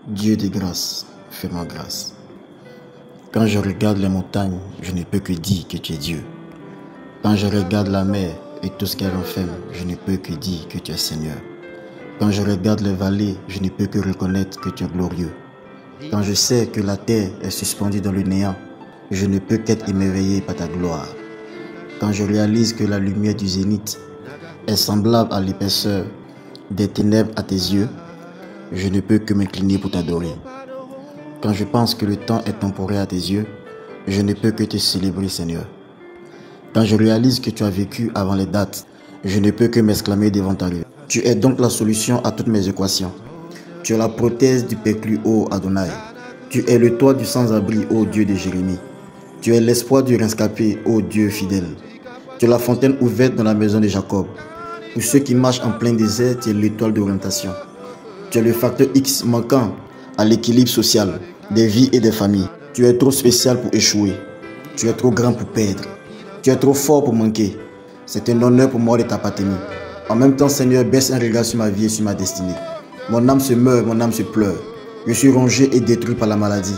Dieu de grâce, fais-moi grâce. Quand je regarde les montagnes, je ne peux que dire que tu es Dieu. Quand je regarde la mer et tout ce qu'elle renferme, je ne peux que dire que tu es Seigneur. Quand je regarde les vallées, je ne peux que reconnaître que tu es glorieux. Quand je sais que la terre est suspendue dans le néant, je ne peux qu'être émerveillé par ta gloire. Quand je réalise que la lumière du zénith est semblable à l'épaisseur des ténèbres à tes yeux, je ne peux que m'incliner pour t'adorer. Quand je pense que le temps est temporaire à tes yeux, je ne peux que te célébrer, Seigneur. Quand je réalise que tu as vécu avant les dates, je ne peux que m'exclamer devant ta rue. Tu es donc la solution à toutes mes équations. Tu es la prothèse du perclus, ô Adonai. Tu es le toit du sans-abri, ô Dieu de Jérémie. Tu es l'espoir du rescapé, ô Dieu fidèle. Tu es la fontaine ouverte dans la maison de Jacob. Pour ceux qui marchent en plein désert, tu es l'étoile d'orientation. Tu es le facteur X manquant à l'équilibre social des vies et des familles. Tu es trop spécial pour échouer. Tu es trop grand pour perdre. Tu es trop fort pour manquer. C'est un honneur pour moi de t'appartenir. En même temps, Seigneur, baisse un regard sur ma vie et sur ma destinée. Mon âme se meurt, mon âme se pleure. Je suis rongé et détruit par la maladie.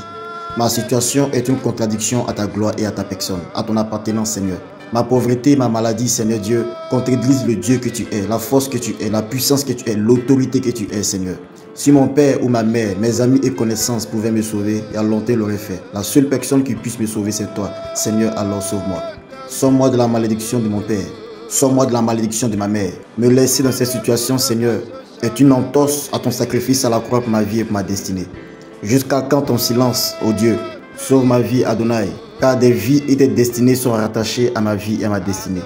Ma situation est une contradiction à ta gloire et à ta personne, à ton appartenance, Seigneur. Ma pauvreté et ma maladie, Seigneur Dieu, contredisent le Dieu que tu es, la force que tu es, la puissance que tu es, l'autorité que tu es, Seigneur. Si mon père ou ma mère, mes amis et connaissances pouvaient me sauver, il y a longtemps ils l'auraient fait. La seule personne qui puisse me sauver, c'est toi. Seigneur, alors sauve-moi. Sauve-moi de la malédiction de mon père. Sauve-moi de la malédiction de ma mère. Me laisser dans cette situation, Seigneur, est une entorse à ton sacrifice à la croix pour ma vie et pour ma destinée. Jusqu'à quand ton silence, ô Dieu? Sauve ma vie, Adonai, car des vies et des destinées sont rattachées à ma vie et à ma destinée.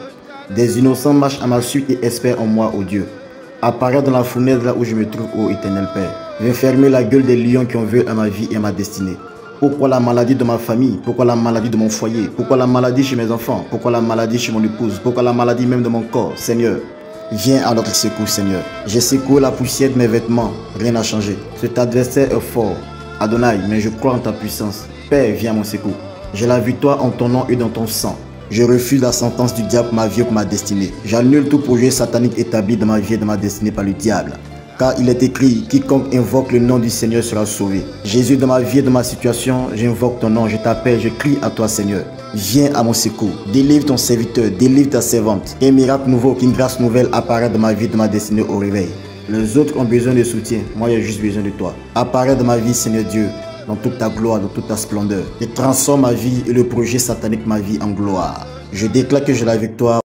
Des innocents marchent à ma suite et espèrent en moi, ô Dieu. Apparaît dans la fournaise là où je me trouve, ô éternel Père. Viens fermer la gueule des lions qui ont veulent à ma vie et à ma destinée. Pourquoi la maladie de ma famille? Pourquoi la maladie de mon foyer? Pourquoi la maladie chez mes enfants? Pourquoi la maladie chez mon épouse? Pourquoi la maladie même de mon corps? Seigneur, viens à notre secours, Seigneur. J'ai secoué la poussière de mes vêtements, rien n'a changé. Cet adversaire est fort, Adonai, mais je crois en ta puissance. Père, viens à mon secours. J'ai la victoire en ton nom et dans ton sang. Je refuse la sentence du diable pour ma vie et pour ma destinée. J'annule tout projet satanique établi dans ma vie et dans ma destinée par le diable. Car il est écrit, quiconque invoque le nom du Seigneur sera sauvé. Jésus, dans ma vie et dans ma situation, j'invoque ton nom, je t'appelle, je crie à toi, Seigneur. Viens à mon secours. Délivre ton serviteur, délivre ta servante. Qu'un miracle nouveau, qu'une grâce nouvelle apparaisse dans ma vie et dans ma destinée au réveil. Les autres ont besoin de soutien, moi j'ai juste besoin de toi. Apparaît dans ma vie, Seigneur Dieu, dans toute ta gloire, dans toute ta splendeur. Et transforme ma vie et le projet satanique ma vie en gloire. Je déclare que j'ai la victoire.